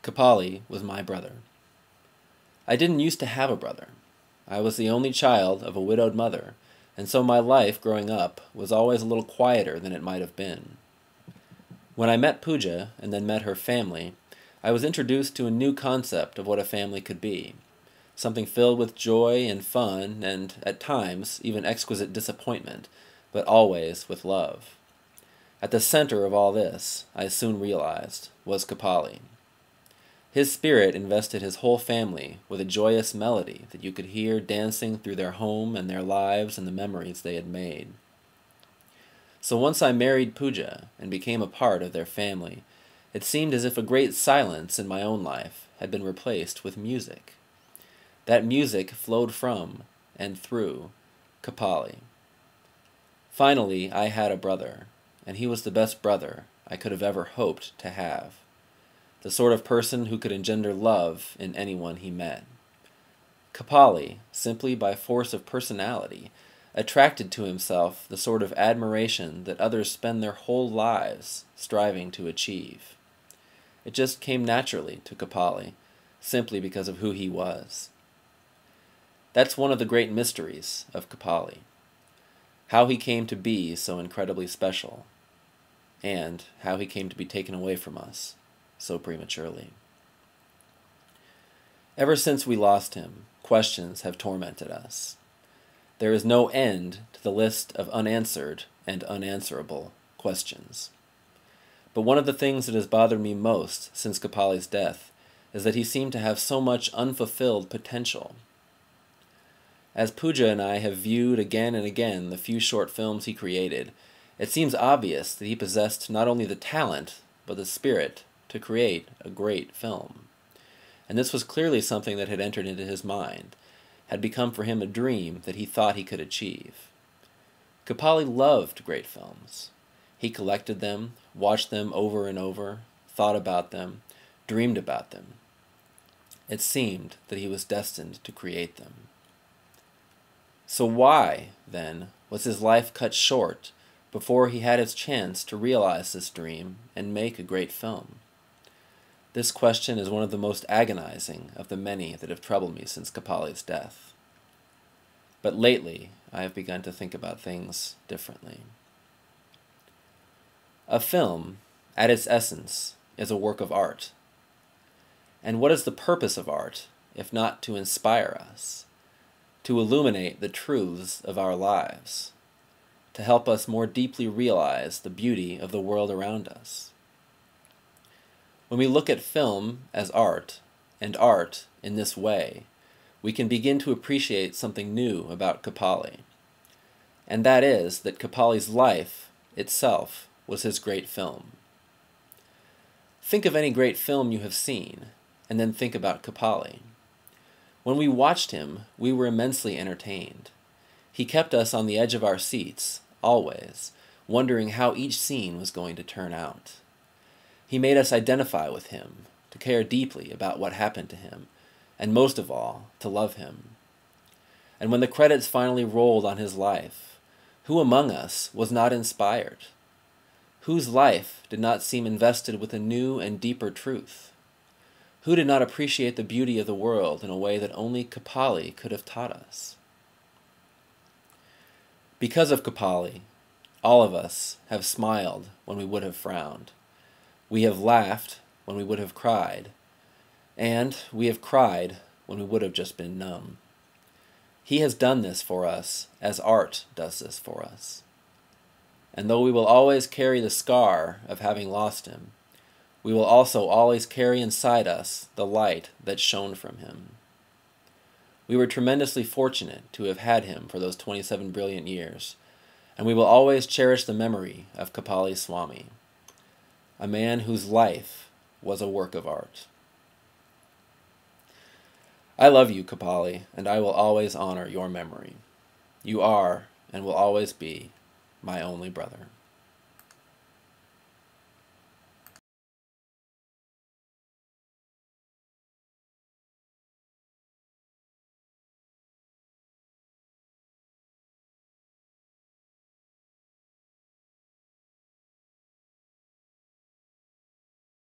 Kapali was my brother. I didn't used to have a brother. I was the only child of a widowed mother, and so my life growing up was always a little quieter than it might have been. When I met Pooja and then met her family, I was introduced to a new concept of what a family could be, something filled with joy and fun and, at times, even exquisite disappointment, but always with love. At the center of all this, I soon realized, was Kapali. His spirit invested his whole family with a joyous melody that you could hear dancing through their home and their lives and the memories they had made. So once I married Pooja and became a part of their family, it seemed as if a great silence in my own life had been replaced with music. That music flowed from and through Kapali. Finally, I had a brother, and he was the best brother I could have ever hoped to have. The sort of person who could engender love in anyone he met. Kapali, simply by force of personality, attracted to himself the sort of admiration that others spend their whole lives striving to achieve. It just came naturally to Kapali, simply because of who he was. That's one of the great mysteries of Kapali, how he came to be so incredibly special, and how he came to be taken away from us so prematurely. Ever since we lost him, questions have tormented us. There is no end to the list of unanswered and unanswerable questions. But one of the things that has bothered me most since Kapali's death is that he seemed to have so much unfulfilled potential. As Pooja and I have viewed again and again the few short films he created, it seems obvious that he possessed not only the talent, but the spirit to create a great film. And this was clearly something that had entered into his mind, had become for him a dream that he thought he could achieve. Kapali loved great films. He collected them, watched them over and over, thought about them, dreamed about them. It seemed that he was destined to create them. So why, then, was his life cut short before he had his chance to realize this dream and make a great film? This question is one of the most agonizing of the many that have troubled me since Kapali's death. But lately, I have begun to think about things differently. A film, at its essence, is a work of art. And what is the purpose of art, if not to inspire us, to illuminate the truths of our lives, to help us more deeply realize the beauty of the world around us? When we look at film as art, and art in this way, we can begin to appreciate something new about Kapali. And that is that Kapali's life itself was his great film. Think of any great film you have seen, and then think about Kapali. When we watched him, we were immensely entertained. He kept us on the edge of our seats, always, wondering how each scene was going to turn out. He made us identify with him, to care deeply about what happened to him, and most of all, to love him. And when the credits finally rolled on his life, who among us was not inspired? Whose life did not seem invested with a new and deeper truth? Who did not appreciate the beauty of the world in a way that only Kapali could have taught us? Because of Kapali, all of us have smiled when we would have frowned. We have laughed when we would have cried, and we have cried when we would have just been numb. He has done this for us as art does this for us. And though we will always carry the scar of having lost him, we will also always carry inside us the light that shone from him. We were tremendously fortunate to have had him for those 27 brilliant years, and we will always cherish the memory of Kapali Swamy, a man whose life was a work of art. I love you, Kapali, and I will always honor your memory. You are, and will always be, my only brother.